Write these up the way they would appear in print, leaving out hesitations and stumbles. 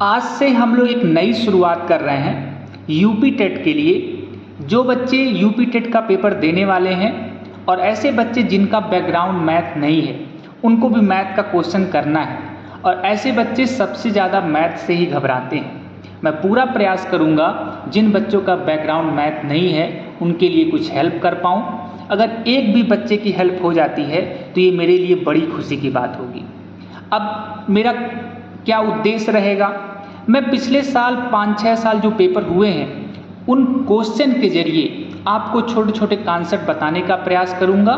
आज से हम लोग एक नई शुरुआत कर रहे हैं यूपी टेट के लिए। जो बच्चे यूपी टेट का पेपर देने वाले हैं और ऐसे बच्चे जिनका बैकग्राउंड मैथ नहीं है, उनको भी मैथ का क्वेश्चन करना है। और ऐसे बच्चे सबसे ज़्यादा मैथ से ही घबराते हैं। मैं पूरा प्रयास करूंगा जिन बच्चों का बैकग्राउंड मैथ नहीं है उनके लिए कुछ हेल्प कर पाऊँ। अगर एक भी बच्चे की हेल्प हो जाती है तो ये मेरे लिए बड़ी खुशी की बात होगी। अब मेरा क्या उद्देश्य रहेगा, मैं पिछले साल 5-6 साल जो पेपर हुए हैं उन क्वेश्चन के जरिए आपको छोटे छोटे कॉन्सेप्ट बताने का प्रयास करूंगा,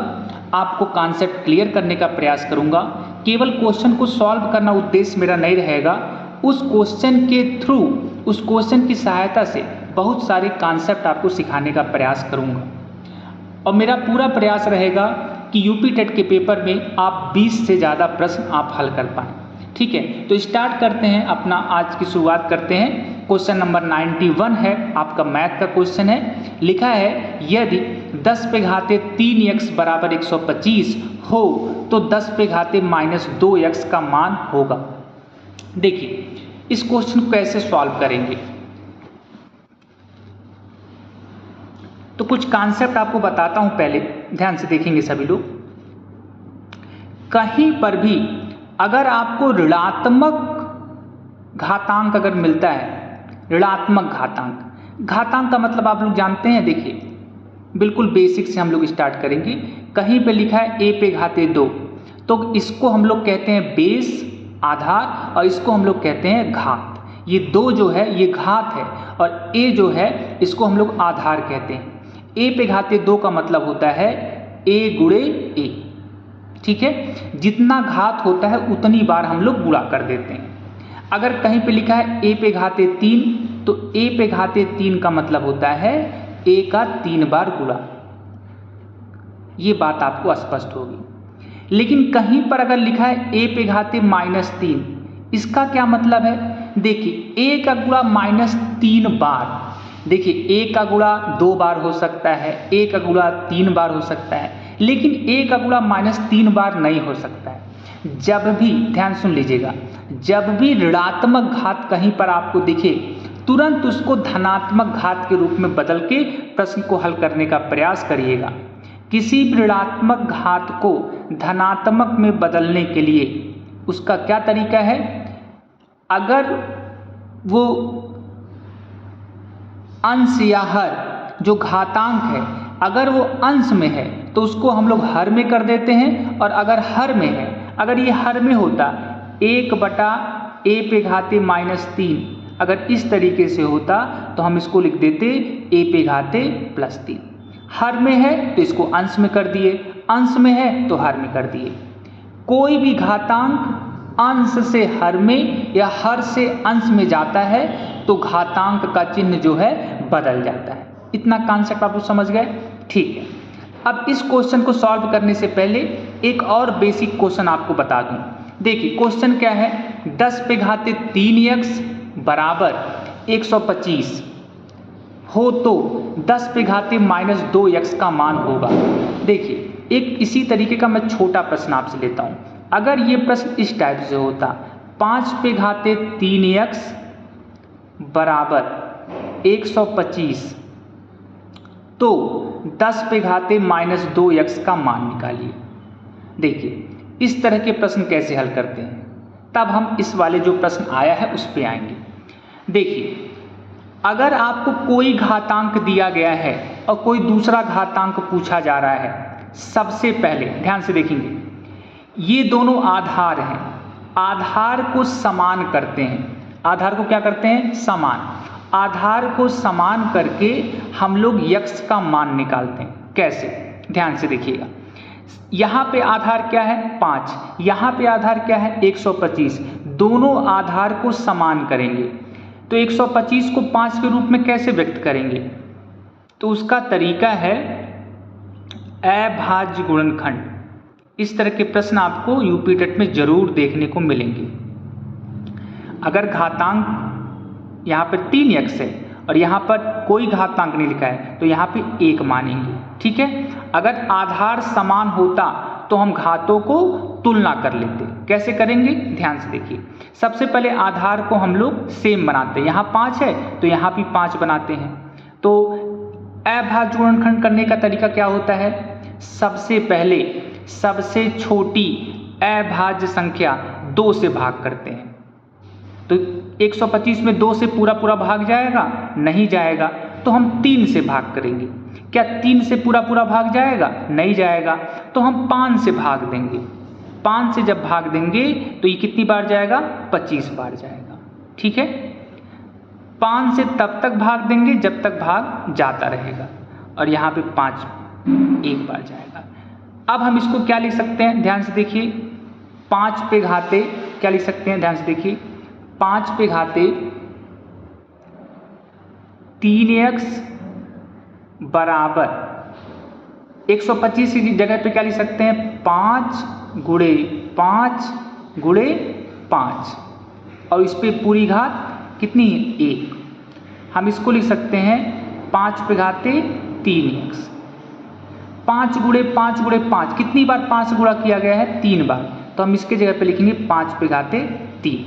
आपको कॉन्सेप्ट क्लियर करने का प्रयास करूंगा। केवल क्वेश्चन को सॉल्व करना उद्देश्य मेरा नहीं रहेगा, उस क्वेश्चन के थ्रू, उस क्वेश्चन की सहायता से बहुत सारे कॉन्सेप्ट आपको सिखाने का प्रयास करूंगा। और मेरा पूरा प्रयास रहेगा कि यूपी टेट के पेपर में आप 20 से ज़्यादा प्रश्न आप हल कर पाएँ। ठीक है, तो स्टार्ट करते हैं अपना, आज की शुरुआत करते हैं। क्वेश्चन नंबर 91 है, आपका मैथ का क्वेश्चन है। लिखा है यदि 10 पे घाते 3x बराबर 125 हो तो 10 पे घाते -2x का मान होगा। देखिए इस क्वेश्चन को कैसे सॉल्व करेंगे, तो कुछ कॉन्सेप्ट आपको बताता हूं, पहले ध्यान से देखेंगे सभी लोग। कहीं पर भी अगर आपको ऋणात्मक घातांक अगर मिलता है, ऋणात्मक घातांक, घातांक का मतलब आप लोग जानते हैं। देखिए बिल्कुल बेसिक से हम लोग स्टार्ट करेंगे। कहीं पे लिखा है a पे घाते 2, तो इसको हम लोग कहते हैं बेस, आधार, और इसको हम लोग कहते हैं घात। ये दो जो है ये घात है और a जो है इसको हम लोग आधार कहते हैं। a पे घाते 2 का मतलब होता है a गुणे a। ठीक है, जितना घात होता है उतनी बार हम लोग गुणा कर देते हैं। अगर कहीं पे लिखा है a पे घाते 3, तो a पे घाते 3 का मतलब होता है a का 3 बार गुणा। ये बात आपको स्पष्ट होगी। लेकिन कहीं पर अगर लिखा है a पे घाते -3, इसका क्या मतलब है? देखिए a का गुणा -3 बार, देखिए a का गुणा 2 बार हो सकता है, a का गुणा 3 बार हो सकता है, लेकिन a का गुणा -3 बार नहीं हो सकता है। जब भी, ध्यान सुन लीजिएगा, जब भी ऋणात्मक घात कहीं पर आपको दिखे, तुरंत उसको धनात्मक घात के रूप में बदल के प्रश्न को हल करने का प्रयास करिएगा। किसी भी ऋणात्मक घात को धनात्मक में बदलने के लिए उसका क्या तरीका है? अगर वो अंश या हर, जो घातांक है, अगर वो अंश में है तो उसको हम लोग हर में कर देते हैं। और अगर हर में है, अगर ये हर में होता 1/a पे घाते -3, अगर इस तरीके से होता तो हम इसको लिख देते a पे घाते +3। हर में है तो इसको अंश में कर दिए, अंश में है तो हर में कर दिए। कोई भी घातांक अंश से हर में या हर से अंश में जाता है तो घातांक का चिन्ह जो है बदल जाता है। इतना कॉन्सेप्ट आप लोग समझ गए? ठीक है, अब इस क्वेश्चन को सॉल्व करने से पहले एक और बेसिक क्वेश्चन आपको बता दूं। देखिए क्वेश्चन क्या है, 10 पे घाते 3x बराबर 125 हो तो 10 पे घाते -2x का मान होगा। देखिए एक इसी तरीके का मैं छोटा प्रश्न आपसे लेता हूं। अगर ये प्रश्न इस टाइप से होता, 5 पे घाते 3x बराबर 125 तो 10 पे घाते -2x का मान निकालिए। देखिए इस तरह के प्रश्न कैसे हल करते हैं, तब हम इस वाले जो प्रश्न आया है उस पे आएंगे। देखिए अगर आपको कोई घातांक दिया गया है और कोई दूसरा घातांक पूछा जा रहा है, सबसे पहले ध्यान से देखेंगे, ये दोनों आधार हैं, आधार को समान करते हैं। आधार को क्या करते हैं? समान। आधार को समान करके हम लोग x का मान निकालते हैं। कैसे? ध्यान से देखिएगा, यहाँ पे आधार क्या है? 5, यहाँ पे आधार क्या है? 125। दोनों आधार को समान करेंगे तो 125 को 5 के रूप में कैसे व्यक्त करेंगे? तो उसका तरीका है अभाज्य गुणनखंड। इस तरह के प्रश्न आपको यूपी टेट में जरूर देखने को मिलेंगे। अगर घातांक यहाँ पर 3x है और यहाँ पर कोई घातांक नहीं लिखा है तो यहाँ पे 1 मानेंगे। ठीक है, अगर आधार समान होता तो हम घातों को तुलना कर लेते। कैसे करेंगे, ध्यान से देखिए। सबसे पहले आधार को हम लोग सेम बनाते हैं, यहाँ 5 है तो यहाँ भी 5 बनाते हैं। तो अभाज्य गुणनखंड करने का तरीका क्या होता है, सबसे पहले सबसे छोटी अभाज्य संख्या 2 से भाग करते हैं। तो 125 में 2 से पूरा पूरा भाग जाएगा, नहीं जाएगा, तो हम 3 से भाग करेंगे। क्या 3 से पूरा पूरा भाग जाएगा, नहीं जाएगा, तो हम 5 से भाग देंगे। 5 से जब भाग देंगे तो ये कितनी बार जाएगा, 25 बार जाएगा। ठीक है, 5 से तब तक भाग देंगे जब तक भाग जाता रहेगा, और यहाँ पे 5 एक बार जाएगा। अब हम इसको क्या लिख सकते हैं, ध्यान से देखिए। 5 पे घाते क्या लिख सकते हैं, ध्यान से देखिए। 5 पे घाते 3x बराबर 125 की जगह पे क्या लिख सकते हैं, 5 गुणे 5 गुणे 5, और इस पे पूरी घात कितनी है, 1। हम इसको लिख सकते हैं 5 पे घाते 3x। 5 गुणे 5 गुणे 5, कितनी बार 5 गुणा किया गया है, 3 बार, तो हम इसके जगह पे लिखेंगे 5 पे घाते 3।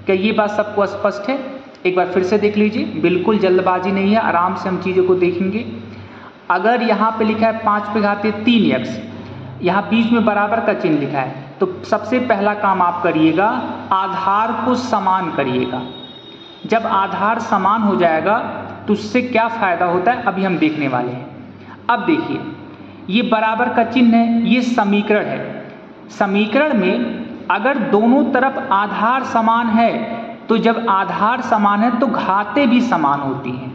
क्या ये बात सबको स्पष्ट है? एक बार फिर से देख लीजिए, बिल्कुल जल्दबाजी नहीं है, आराम से हम चीज़ों को देखेंगे। अगर यहाँ पे लिखा है 5 पे घाते 3x, यहाँ बीच में बराबर का चिन्ह लिखा है, तो सबसे पहला काम आप करिएगा, आधार को समान करिएगा। जब आधार समान हो जाएगा तो उससे क्या फ़ायदा होता है, अभी हम देखने वाले हैं। अब देखिए, ये बराबर का चिन्ह है, ये समीकरण है। समीकरण में अगर दोनों तरफ आधार समान है, तो जब आधार समान है तो घातें भी समान होती हैं।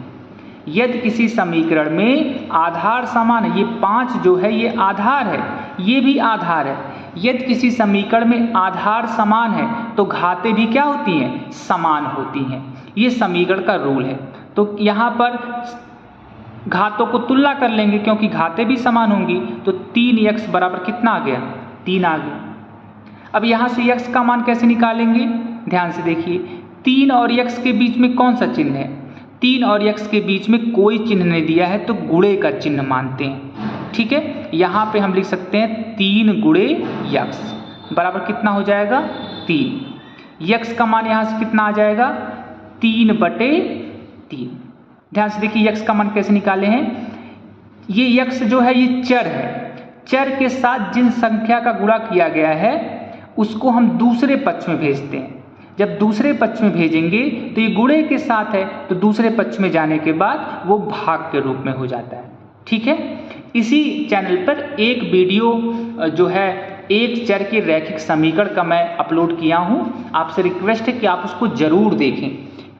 यदि किसी समीकरण में आधार समान है, ये 5 जो है ये आधार है, ये भी आधार है, यदि किसी समीकरण में आधार समान है तो घातें भी क्या होती हैं, समान होती हैं। ये समीकरण का रूल है। तो यहाँ पर घातों को तुलना कर लेंगे, क्योंकि घातें भी समान होंगी, तो 3x बराबर कितना आ गया, 3 आ गया। अब यहाँ से x का मान कैसे निकालेंगे, ध्यान से देखिए। 3 और x के बीच में कौन सा चिन्ह है, 3 और x के बीच में कोई चिन्ह नहीं दिया है, तो गुणे का चिन्ह मानते हैं। ठीक है, यहाँ पे हम लिख सकते हैं 3 गुणे x बराबर कितना हो जाएगा, 3। x का मान यहाँ से कितना आ जाएगा, 3/3। ध्यान से देखिए, x का मान कैसे निकाले हैं। ये x जो है ये चर है, चर के साथ जिन संख्या का गुणा किया गया है उसको हम दूसरे पक्ष में भेजते हैं। जब दूसरे पक्ष में भेजेंगे तो ये गुणे के साथ है, तो दूसरे पक्ष में जाने के बाद वो भाग के रूप में हो जाता है। ठीक है, इसी चैनल पर एक वीडियो जो है एक चर के रैखिक समीकरण का मैं अपलोड किया हूँ, आपसे रिक्वेस्ट है कि आप उसको जरूर देखें।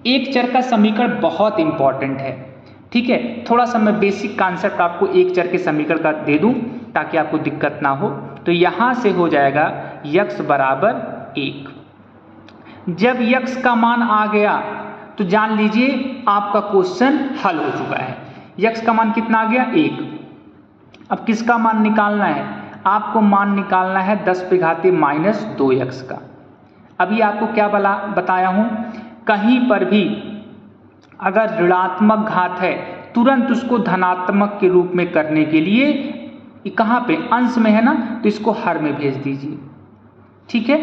एक चर का समीकरण बहुत इंपॉर्टेंट है। ठीक है, थोड़ा सा मैं बेसिक कॉन्सेप्ट आपको एक चर के समीकरण का दे दूं ताकि आपको दिक्कत ना हो। तो यहाँ से हो जाएगा x बराबर 1। जब x का मान आ गया तो जान लीजिए आपका क्वेश्चन हल हो चुका है। x का मान कितना आ गया, 1। अब किसका मान निकालना है, आपको मान निकालना है 10 पे घाते -2x का। अभी आपको क्या बताया हूँ, कहीं पर भी अगर ऋणात्मक घात है तुरंत उसको धनात्मक के रूप में करने के लिए कहाँ पे, अंश में है ना, तो इसको हर में भेज दीजिए। ठीक है,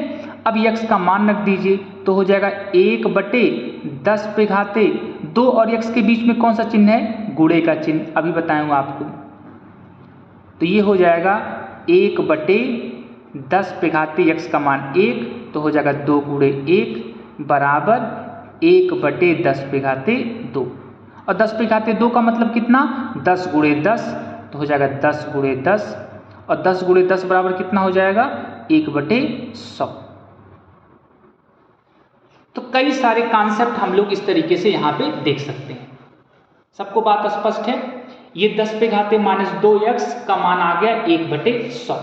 अब x का मान रख दीजिए, तो हो जाएगा 1/10 पे घाते 2, और x के बीच में कौन सा चिन्ह है, गुणे का चिन्ह, अभी बताऊंगा आपको। तो ये हो जाएगा 1/10 पे घाते x का मान 1, तो हो जाएगा 2 गुणे 1 बराबर 1/10 पे घाते 2, और 10 पे घाते 2 का मतलब कितना, 10 गुणे 10, तो हो जाएगा 10 गुणे 10, और 10 गुणे 10 बराबर कितना हो जाएगा, 1/100। तो कई सारे कॉन्सेप्ट हम लोग इस तरीके से यहाँ पे देख सकते हैं। सबको बात स्पष्ट है। ये 10 पे घाते -2x का मान आ गया 1/100।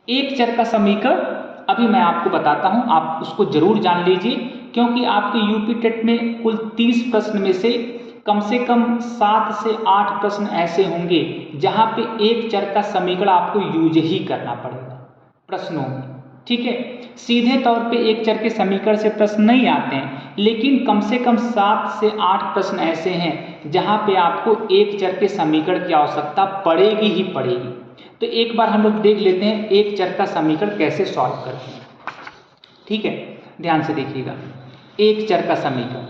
एक चर का समीकरण अभी मैं आपको बताता हूँ, आप उसको जरूर जान लीजिए, क्योंकि आपके यूपी टेट में कुल 30 प्रश्न में से कम 7 से 8 प्रश्न ऐसे होंगे जहाँ पे एक चर का समीकरण आपको यूज ही करना पड़ेगा प्रश्नों में। ठीक है, सीधे तौर पे एक चर के समीकरण से प्रश्न नहीं आते हैं, लेकिन कम से कम 7 से 8 प्रश्न ऐसे हैं जहाँ पे आपको एक चर के समीकरण की आवश्यकता पड़ेगी ही पड़ेगी। तो एक बार हम लोग देख लेते हैं एक चर का समीकरण कैसे सॉल्व करते हैं। ठीक है, ध्यान से देखिएगा। एक चर का समीकरण,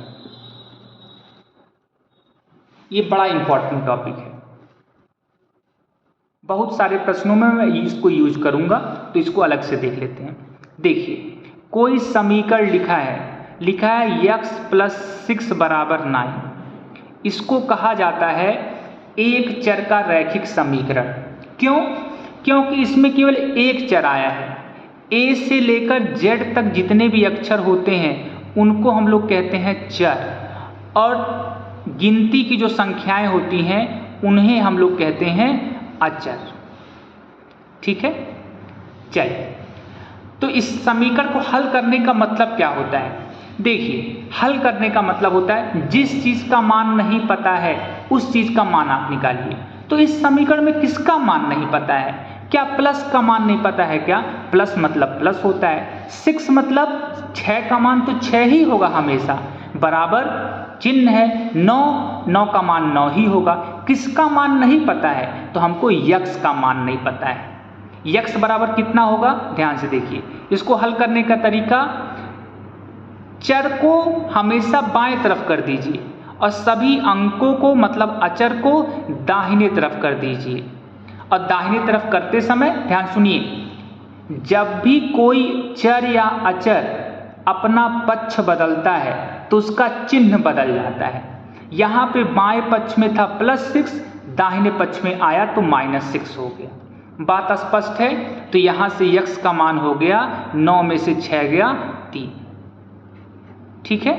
ये बड़ा इंपॉर्टेंट टॉपिक है, बहुत सारे प्रश्नों में मैं इसको यूज करूंगा, तो इसको अलग से देख लेते हैं। देखिए, कोई समीकरण लिखा है x + 6 = 9। इसको कहा जाता है एक चर का रैखिक समीकरण। क्यों? क्योंकि इसमें केवल एक चर आया है। a से लेकर z तक जितने भी अक्षर होते हैं उनको हम लोग कहते हैं चर, और गिनती की जो संख्याएं होती हैं उन्हें हम लोग कहते हैं अचर। ठीक है, चलिए, तो इस समीकरण को हल करने का मतलब क्या होता है? देखिए, हल करने का मतलब होता है जिस चीज का मान नहीं पता है उस चीज का मान आप निकालिए। तो इस समीकरण में किसका मान नहीं पता है? क्या प्लस का मान नहीं पता है? क्या प्लस मतलब प्लस होता है, 6 मतलब 6 का मान तो 6 ही होगा हमेशा, बराबर चिन्ह है 9 का मान 9 ही होगा। किसका मान नहीं पता है? तो हमको यक्स का मान नहीं पता है। यक्स बराबर कितना होगा? ध्यान से देखिए, इसको हल करने का तरीका, चर को हमेशा बाएं तरफ कर दीजिए और सभी अंकों को मतलब अचर को दाहिने तरफ कर दीजिए। और दाहिने तरफ करते समय ध्यान सुनिए, जब भी कोई चर या अचर अपना पक्ष बदलता है तो उसका चिन्ह बदल जाता है। यहाँ पे बाएं पक्ष में था +6, दाहिने पक्ष में आया तो -6 हो गया। बात स्पष्ट है? तो यहाँ से यक्स का मान हो गया 9 में से 6 गया 3। ठीक है,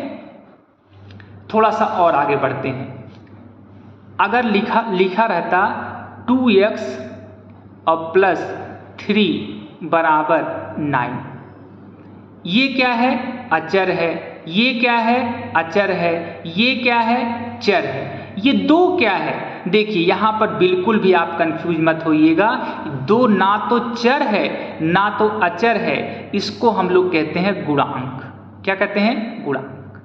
थोड़ा सा और आगे बढ़ते हैं। अगर लिखा रहता 2x और +3 = 9, ये क्या है? अचर है। ये क्या है? अचर है। ये क्या है? चर है। ये दो क्या है? देखिए, यहाँ पर बिल्कुल भी आप कंफ्यूज मत होइएगा। दो ना तो चर है ना तो अचर है, इसको हम लोग कहते हैं गुणांक। क्या कहते हैं? गुणांक।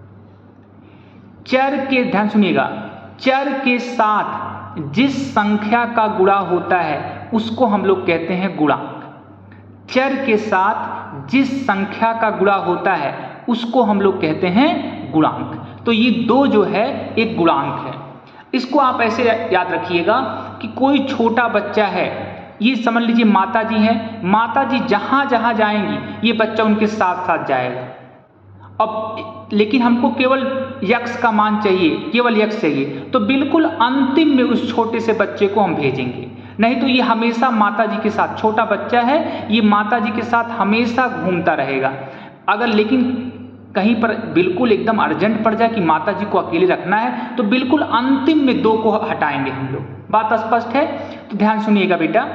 चर के, ध्यान सुनिएगा, चर के साथ जिस संख्या का गुणा होता है उसको हम लोग कहते हैं गुणांक। चर के साथ जिस संख्या का गुणा होता है उसको हम लोग कहते हैं गुणांक। तो ये दो जो है एक गुणांक है। इसको आप ऐसे याद रखिएगा कि कोई छोटा बच्चा है, ये समझ लीजिए माता जी हैं, माता जी जहाँ जहाँ जाएंगी ये बच्चा उनके साथ साथ जाएगा। अब लेकिन हमको केवल यक्स का मान चाहिए, केवल यक्स चाहिए, तो बिल्कुल अंतिम में उस छोटे से बच्चे को हम भेजेंगे। नहीं तो ये हमेशा माता जी के साथ, छोटा बच्चा है ये माता जी के साथ हमेशा घूमता रहेगा। अगर लेकिन कहीं पर बिल्कुल एकदम अर्जेंट पड़ जाए कि माता जी को अकेले रखना है तो बिल्कुल अंतिम में 2 को हटाएंगे हम लोग। बात स्पष्ट है? तो ध्यान सुनिएगा बेटा,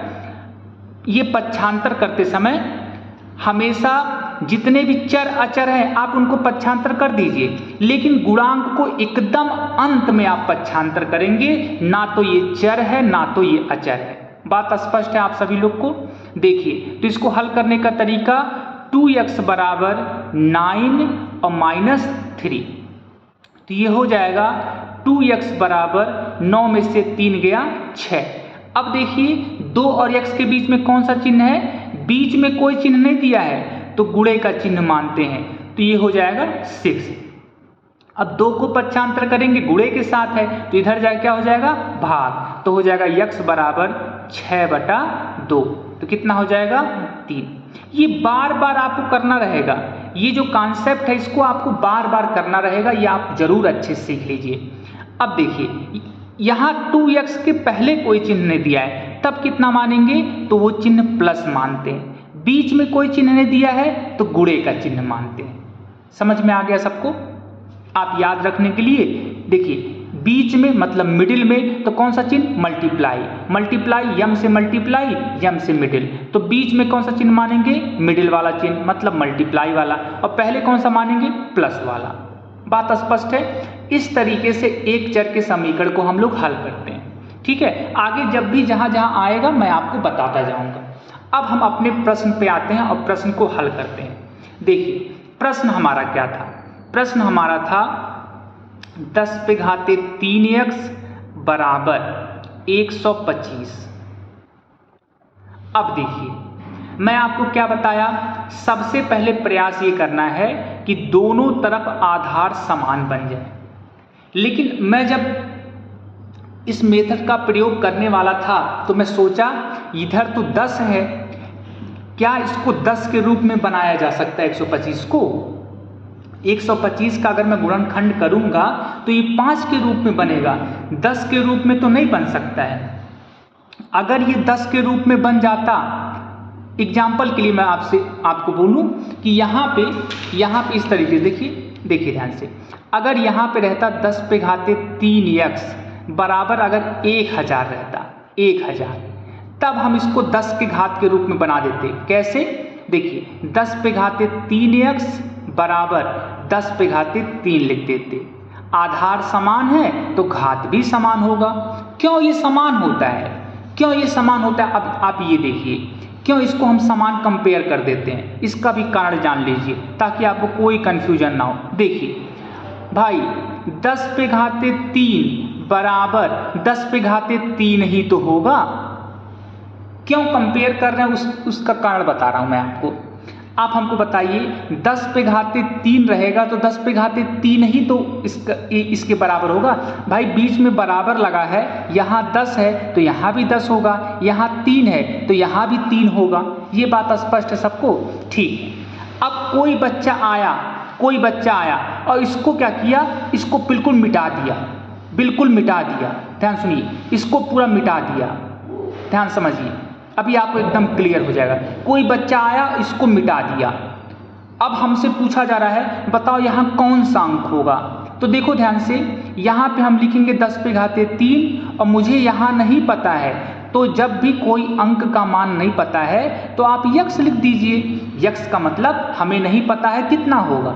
ये पक्षांतर करते समय हमेशा जितने भी चर अचर हैं आप उनको पक्षांतर कर दीजिए, लेकिन गुणांक को एकदम अंत में आप पक्षांतर करेंगे, ना तो ये चर है ना तो ये अचर है। बात स्पष्ट है आप सभी लोग को? देखिए, तो इसको हल करने का तरीका 2x = 9 और -3, तो ये हो जाएगा 2x = 9 में से 3 गया 6। अब देखिए 2 और x के बीच में कौन सा चिन्ह है? बीच में कोई चिन्ह नहीं दिया है तो गुणे का चिन्ह मानते हैं, तो ये हो जाएगा 6। अब 2 को पक्षांतर करेंगे, गुणे के साथ है तो इधर जाए क्या हो जाएगा? भाग, तो हो जाएगा x = 6/2, तो कितना हो जाएगा? 3। ये बार बार आपको करना रहेगा, ये जो कॉन्सेप्ट है इसको आपको बार बार करना रहेगा, ये आप जरूर अच्छे से सीख लीजिए। अब देखिए, यहाँ 2x के पहले कोई चिन्ह नहीं दिया है, तब कितना मानेंगे? तो वो चिन्ह प्लस मानते हैं। बीच में कोई चिन्ह नहीं दिया है तो गुणे का चिन्ह मानते हैं। समझ में आ गया सबको? आप याद रखने के लिए देखिए, बीच में मतलब मिडिल में तो कौन सा चिन्ह? मल्टीप्लाई, मल्टीप्लाई यम से मल्टीप्लाई, यम से मिडिल, तो बीच में कौन सा चिन्ह मानेंगे? मिडिल वाला चिन्ह मतलब मल्टीप्लाई वाला, और पहले कौन सा मानेंगे? प्लस वाला। बात स्पष्ट है? इस तरीके से एक चर के समीकरण को हम लोग हल करते हैं। ठीक है, आगे जब भी जहां जहां आएगा मैं आपको बताता जाऊंगा। अब हम अपने प्रश्न पे आते हैं और प्रश्न को हल करते हैं। देखिए, प्रश्न हमारा क्या था? प्रश्न हमारा था 10⁻³ x = 125। अब देखिए, मैं आपको क्या बताया, सबसे पहले प्रयास ये करना है कि दोनों तरफ आधार समान बन जाए। लेकिन मैं जब इस मेथड का प्रयोग करने वाला था तो मैं सोचा इधर तो 10 है, क्या इसको 10 के रूप में बनाया जा सकता है 125 को? 125 का अगर मैं गुणनखंड करूंगा तो ये 5 के रूप में बनेगा, 10 के रूप में तो नहीं बन सकता है। अगर ये 10 के रूप में बन जाता, एग्जाम्पल के लिए मैं आपको बोलूं कि यहाँ पे इस तरीके से देखिए ध्यान से, अगर यहाँ पे रहता 10 पे घाते 3x बराबर अगर 1000 रहता, 1000, तब हम इसको 10 के घात के रूप में बना देते। कैसे? देखिए 10 पे घाते 3x बराबर 10 पे घाते 3 लिख देते। आधार समान है तो घात भी समान होगा। क्यों ये समान होता है? क्यों ये समान होता है? अब आप ये देखिए, क्यों इसको हम समान कंपेयर कर देते हैं, इसका भी कारण जान लीजिए ताकि आपको कोई कंफ्यूजन ना हो। देखिए भाई 10 पे घाते 3 बराबर 10 पे घाते 3 ही तो होगा। क्यों कंपेयर कर रहे हैं उसका कारण बता रहा हूं मैं आपको। आप हमको बताइए 10 पे घाते 3 रहेगा तो 10 पे घाते 3 ही तो इसके बराबर होगा। भाई बीच में बराबर लगा है, यहाँ 10 है तो यहाँ भी 10 होगा, यहाँ 3 है तो यहाँ भी 3 होगा। ये बात स्पष्ट है सबको? ठीक है। अब कोई बच्चा आया और इसको क्या किया, इसको बिल्कुल मिटा दिया। ध्यान सुनिए, इसको पूरा मिटा दिया, ध्यान समझिए, अभी आपको एकदम क्लियर हो जाएगा। कोई बच्चा आया, इसको मिटा दिया। अब हमसे पूछा जा रहा है बताओ यहाँ कौन सा अंक होगा। तो देखो ध्यान से, यहाँ पे हम लिखेंगे 10 पे घाते 3 और मुझे यहाँ नहीं पता है, तो जब भी कोई अंक का मान नहीं पता है तो आप यक्स लिख दीजिए। यक्स का मतलब हमें नहीं पता है कितना होगा।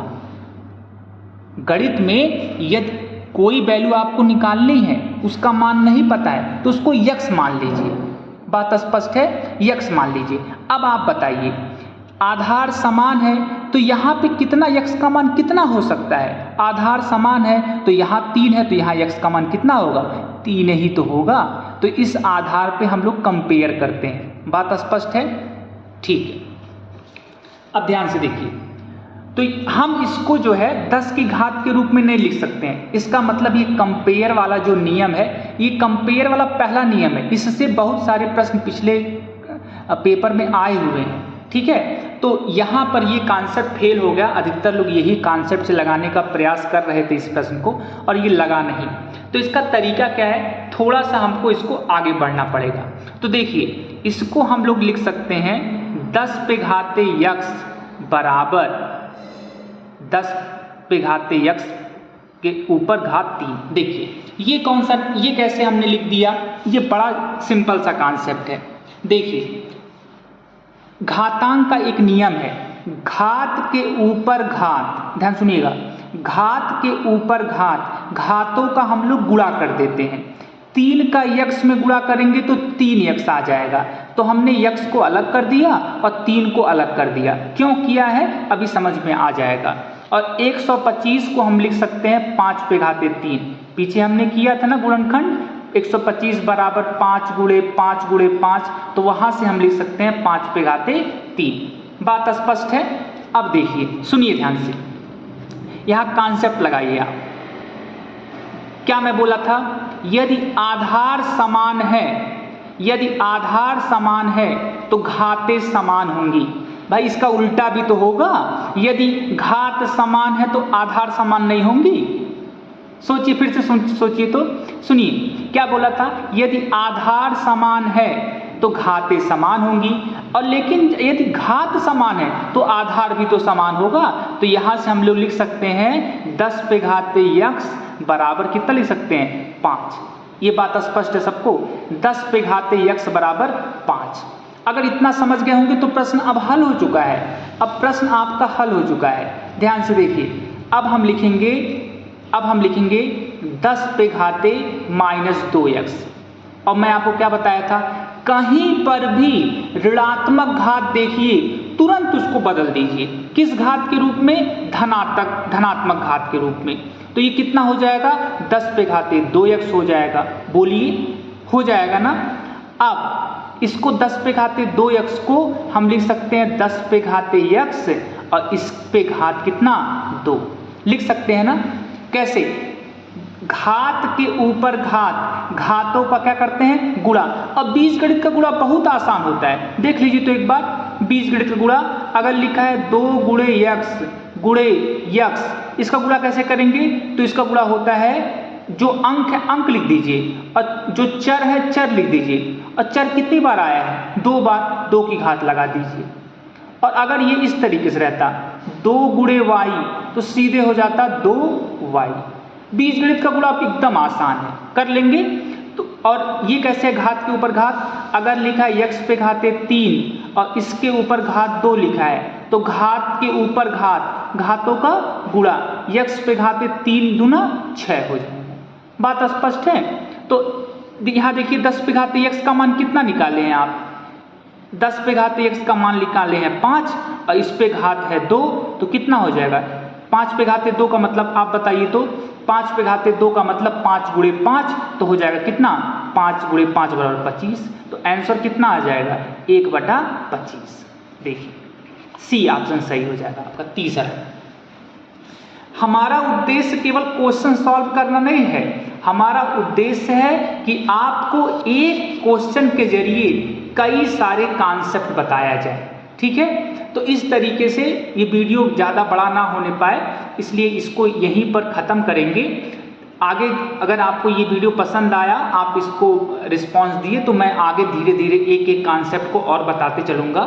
गणित में यदि कोई वैल्यू आपको निकालनी है, उसका मान नहीं पता है तो उसको यक्स मान लीजिए। बात स्पष्ट है? यक्स मान लीजिए। अब आप बताइए, आधार समान है तो यहाँ पे कितना यक्स का मान कितना हो सकता है? आधार समान है तो यहाँ 3 है तो यहाँ यक्स का मान कितना होगा? 3 ही तो होगा। तो इस आधार पे हम लोग कंपेयर करते हैं। बात स्पष्ट है? ठीक है। अब ध्यान से देखिए, तो हम इसको जो है 10 की घात के रूप में नहीं लिख सकते हैं। इसका मतलब ये कंपेयर वाला जो नियम है, ये कंपेयर वाला पहला नियम है। इससे बहुत सारे प्रश्न पिछले पेपर में आए हुए हैं, ठीक है। तो यहाँ पर ये कॉन्सेप्ट फेल हो गया। अधिकतर लोग यही कॉन्सेप्ट से लगाने का प्रयास कर रहे थे इस प्रश्न को, और ये लगा नहीं। तो इसका तरीका क्या है, थोड़ा सा हमको इसको आगे बढ़ना पड़ेगा। तो देखिए, इसको हम लोग लिख सकते हैं 10 पे घाते यक्स बराबर 10 पे घाते यक्स के ऊपर घात 3। देखिए ये कौन सा, ये कैसे हमने लिख दिया? ये बड़ा सिंपल सा कॉन्सेप्ट है। देखिए घातांक का एक नियम है, घात के ऊपर घात, ध्यान सुनिएगा, घात के ऊपर घात, घातों का हम लोग गुणा कर देते हैं। 3 का यक्स में गुणा करेंगे तो 3 यक्स आ जाएगा। तो हमने यक्स को अलग कर दिया और 3 को अलग कर दिया। क्यों किया है अभी समझ में आ जाएगा। और 125 को हम लिख सकते हैं 5 पे घाते 3। पीछे हमने किया था ना गुणनखंड, 125 बराबर 5 गुणे 5 गुणे 5, तो वहां से हम लिख सकते हैं 5 पे घाते 3। बात स्पष्ट है? अब देखिए, सुनिए ध्यान से, यहाँ कॉन्सेप्ट लगाइए आप। क्या मैं बोला था? यदि आधार समान है तो घातें समान होंगी। भाई इसका उल्टा भी तो होगा, यदि घात समान है तो आधार समान नहीं होंगी। सोचिए, फिर से सोचिए तो सुनिए, क्या बोला था? यदि आधार समान है तो घातें समान होंगी, और लेकिन यदि घात समान है तो आधार भी तो समान होगा। तो यहां से हम लोग लिख सकते हैं 10 पे घाते यक्स बराबर कितना लिख सकते हैं? 5। ये बात स्पष्ट है सबको? 10 पे घाते यक्स बराबर 5। अगर इतना समझ गए होंगे तो प्रश्न अब हल हो चुका है। अब प्रश्न आपका हल हो चुका है। ध्यान से देखिए, अब हम लिखेंगे 10 पे घाते -2x। और मैं आपको क्या बताया था, कहीं पर भी ऋणात्मक घात देखिए तुरंत उसको बदल दीजिए। किस घात के रूप में? धनात्मक घात के रूप में। तो ये कितना हो जाएगा? 10 पे घाते 2x हो जाएगा। बोलिए, हो जाएगा ना? अब इसको 10 पे घाते 2x को हम लिख सकते हैं 10 पे घाते x और इस पे घात कितना 2 लिख सकते हैं ना। कैसे? घात के ऊपर घात, घातों का क्या करते हैं गुणा। अब बीजगणित का गुणा बहुत आसान होता है, देख लीजिए तो एक बार बीजगणित का गुणा अगर लिखा है 2 गुणे यक्स, इसका गुणा कैसे करेंगे? तो इसका गुणा होता है जो अंक है अंक लिख दीजिए और जो चर है चर लिख दीजिए, और चर कितनी बार आया है 2 बार, 2 की घात लगा दीजिए। और अगर ये इस तरीके से रहता 2 गुणे वाई तो सीधे हो जाता 2y। बीजगणित का गुणा एकदम आसान है, कर लेंगे तो। और ये कैसे है घात के ऊपर घात, अगर लिखा है x पे घाते 3 और इसके ऊपर घात 2 लिखा है तो घात के ऊपर घात, घातों का गुणा, x पे घाते 3 दूना 6 हो जाएगा। बात स्पष्ट है? तो यहाँ देखिए 10 पे घाते x का मान कितना निकाले हैं आप? 10 पे घाते x का मान निकाले हैं 5 और इस पे घात है 2, तो कितना हो जाएगा? 5 पे घाते 2 का मतलब आप बताइए तो 5 पे घाते 2 का मतलब 5 गुणे 5 तो हो जाएगा कितना? 5 गुणे 5 बराबर 25। तो आंसर कितना आ जाएगा? 1/25। देखिए सी ऑप्शन सही हो जाएगा आपका तीसरा। हमारा उद्देश्य केवल क्वेश्चन सॉल्व करना नहीं है, हमारा उद्देश्य है कि आपको एक क्वेश्चन के जरिए कई सारे कॉन्सेप्ट बताया जाए। ठीक है, तो इस तरीके से ये वीडियो ज़्यादा बड़ा ना होने पाए, इसलिए इसको यहीं पर ख़त्म करेंगे। आगे अगर आपको ये वीडियो पसंद आया, आप इसको रिस्पांस दिए, तो मैं आगे धीरे धीरे एक एक कॉन्सेप्ट को और बताते चलूँगा।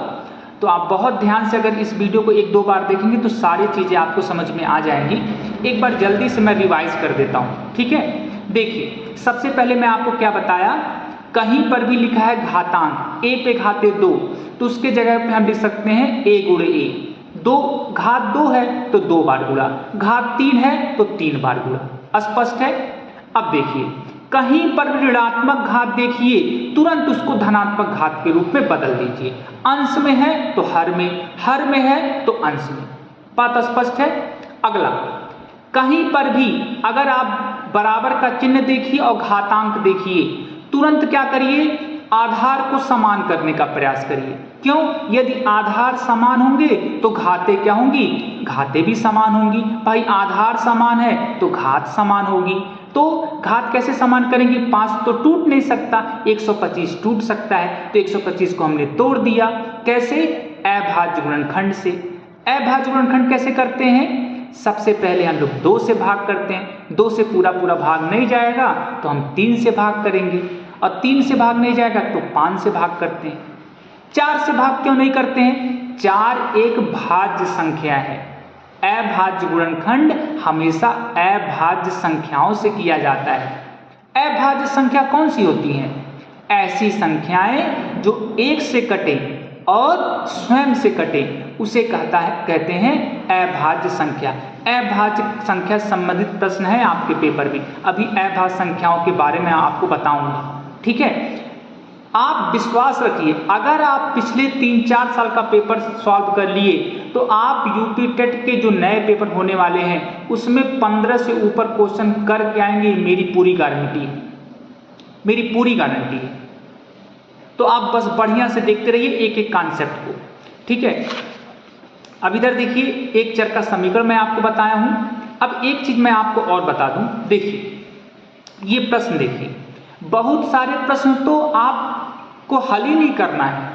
तो आप बहुत ध्यान से अगर इस वीडियो को 1-2 बार देखेंगे तो सारी चीज़ें आपको समझ में आ जाएंगी। एक बार जल्दी से मैं रिवाइज कर देता हूँ। ठीक है, देखिए सबसे पहले मैं आपको क्या बताया, कहीं पर भी लिखा है घातांक a पे घाते 2 तो उसके जगह पे हम लिख सकते हैं a गुणे a। 2 घात 2 है तो 2 बार गुणा, घात 3 है तो 3 बार गुणा। स्पष्ट है? अब देखिए कहीं पर ऋणात्मक घात देखिए, तुरंत उसको धनात्मक घात के रूप में बदल दीजिए। अंश में है तो हर में है तो अंश में। बात स्पष्ट है? अगला, कहीं पर भी अगर आप बराबर का चिन्ह देखिए और घातांक देखिए, तुरंत क्या करिए, आधार को समान करने का प्रयास करिए। क्यों? यदि आधार समान होंगे तो घातें क्या होंगी? घातें भी समान होंगी। भाई आधार समान है तो घात समान होगी। तो घात कैसे समान करेंगे? 5 तो टूट नहीं सकता, 125 टूट सकता है, तो 125 को हमने तोड़ दिया। कैसे? अभाज्य गुणनखंड से। अभाज्य गुणनखंड कैसे करते हैं? सबसे पहले हम लोग 2 से भाग करते हैं, 2 से पूरा भाग नहीं जाएगा तो हम 3 से भाग करेंगे, और 3 से भाग नहीं जाएगा तो 5 से भाग करते हैं। 4 से भाग क्यों नहीं करते हैं? 4 एक भाज्य संख्या है। अभाज्य गुणनखंड हमेशा अभाज्य संख्याओं से किया जाता है। अभाज्य संख्या कौन सी होती हैं? ऐसी संख्याएं जो 1 से कटे और स्वयं से कटे, उसे कहते हैं अभाज्य संख्या। अभाज्य संख्या संबंधित प्रश्न है आपके पेपर में, अभी अभाज्य संख्याओं के बारे में आपको बताऊंगा। ठीक है, आप विश्वास रखिए, अगर आप पिछले 3-4 साल का पेपर सॉल्व कर लिए तो आप यूपी टेट के जो नए पेपर होने वाले हैं उसमें 15 से ऊपर क्वेश्चन करके आएंगे, मेरी पूरी गारंटी है, मेरी पूरी गारंटी है। तो आप बस बढ़िया से देखते रहिए एक एक कॉन्सेप्ट को। ठीक है, अब इधर देखिए एक चर का समीकरण मैं आपको बताया हूं। अब एक चीज मैं आपको और बता दूं, देखिए ये प्रश्न देखिए, बहुत सारे प्रश्न तो आपको हल ही नहीं करना है,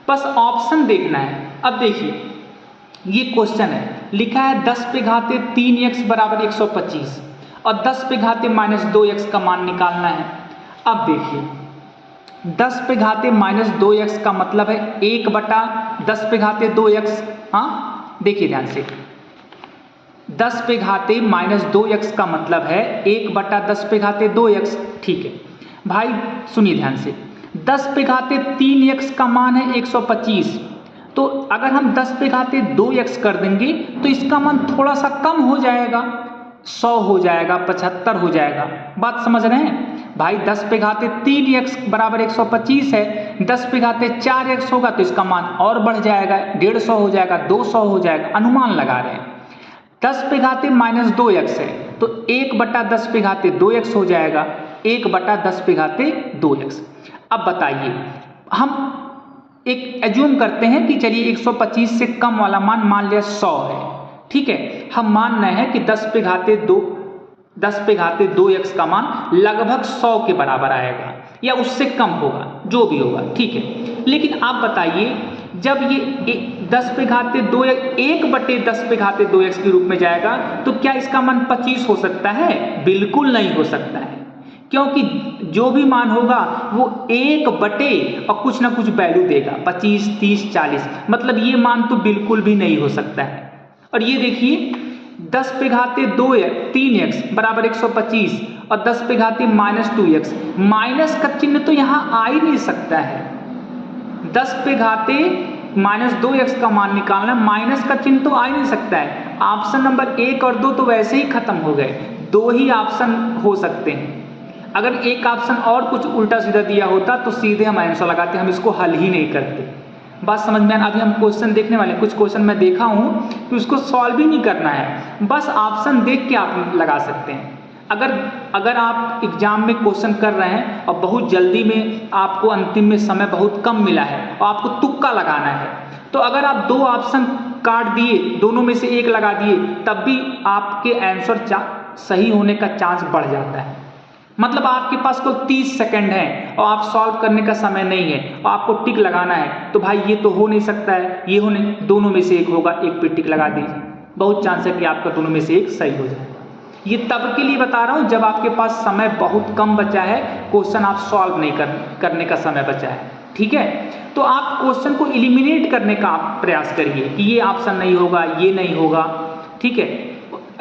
बस ऑप्शन देखना है। अब देखिए ये क्वेश्चन है, लिखा है 10 पे घाते 3x बराबर 125 और 10 पे घाते -2x का मान निकालना है। अब देखिए 10 पे घाते -2x का मतलब है 1/10 पे घाते 2x। हाँ देखिए ध्यान से, 10 पे घाते -2x का मतलब है 1/10 पे घाते 2x। ठीक है भाई सुनिए ध्यान से, 10 पे घाते 3x का मान है 125, तो अगर हम 10 पे घाते 2x कर देंगे तो इसका मान थोड़ा सा कम हो जाएगा, 100 हो जाएगा, 75 हो जाएगा। बात समझ रहे हैं भाई? 10 पे घाते 3x बराबर 125 है, 10 पे घाते 4x होगा तो इसका मान और बढ़ जाएगा, 150 हो जाएगा, 200 हो जाएगा, अनुमान लगा रहे हैं। 10 पे घाते -2x है तो 1/10 पे घाते 2x हो जाएगा, 1/10 पे घाते 2x। अब बताइए हम एक एज्यूम करते हैं कि चलिए 125 से कम वाला मान लिया 100 है, ठीक है। हम मान रहे हैं कि 10 पे घाते 2x का मान लगभग 100 के बराबर आएगा या उससे कम होगा, जो भी होगा, ठीक है। लेकिन आप बताइए, जब ये 10 पे घाते 2x 1/10 पे घाते 2x के रूप में जाएगा तो क्या इसका मान 25 हो सकता है? बिल्कुल नहीं हो सकता है, क्योंकि जो भी मान होगा वो 1 और कुछ ना कुछ वैल्यू देगा, 25, 30, 40, मतलब ये मान तो बिल्कुल भी नहीं हो सकता है। और ये देखिए 10 पे घाते 3x बराबर 125 और 10 पे घाते -2x, माइनस का चिन्ह तो यहाँ आ ही नहीं सकता है। 10 पे घाते -2x का मान निकालना, माइनस का चिन्ह तो आ ही नहीं सकता है। ऑप्शन नंबर 1 और 2 तो वैसे ही खत्म हो गए, 2 ही ऑप्शन हो सकते हैं। अगर एक ऑप्शन और कुछ उल्टा सीधा दिया होता तो सीधे हम आंसर लगाते, हम इसको हल ही नहीं करते। बात समझ में आना? अभी हम क्वेश्चन देखने वाले हैं, कुछ क्वेश्चन मैं देखा हूँ कि उसको सॉल्व ही नहीं करना है, बस ऑप्शन देख के आप लगा सकते हैं। अगर आप एग्जाम में क्वेश्चन कर रहे हैं और बहुत जल्दी में आपको अंतिम में समय बहुत कम मिला है और आपको तुक्का लगाना है, तो अगर आप 2 ऑप्शन काट दिए, दोनों में से एक लगा दिए, तब भी आपके आंसर सही होने का चांस बढ़ जाता है। मतलब आपके पास कोई 30 सेकंड है और आप सॉल्व करने का समय नहीं है और आपको टिक लगाना है, तो भाई ये तो हो नहीं सकता है, ये होने दोनों में से एक होगा, एक पे टिक लगा दीजिए, बहुत चांस है कि आपका दोनों में से एक सही हो जाए। ये तब के लिए बता रहा हूँ जब आपके पास समय बहुत कम बचा है, क्वेश्चन आप सॉल्व नहीं करने का समय बचा है, ठीक है। तो आप क्वेश्चन को एलिमिनेट करने का आप प्रयास करिए कि ये ऑप्शन नहीं होगा, ये नहीं होगा, ठीक है।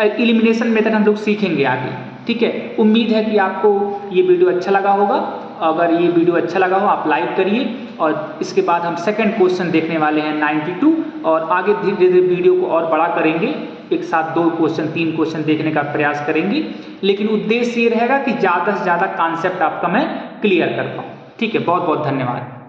एलिमिनेशन मेथड हम लोग सीखेंगे आगे, ठीक है। उम्मीद है कि आपको ये वीडियो अच्छा लगा होगा। अगर ये वीडियो अच्छा लगा हो आप लाइक करिए, और इसके बाद हम सेकंड क्वेश्चन देखने वाले हैं 92, और आगे धीरे धीरे वीडियो को और बड़ा करेंगे, एक साथ 2 क्वेश्चन 3 क्वेश्चन देखने का प्रयास करेंगे। लेकिन उद्देश्य ये रहेगा कि ज़्यादा से ज़्यादा कॉन्सेप्ट आपका मैं क्लियर कर पाऊँ, ठीक है। बहुत बहुत धन्यवाद।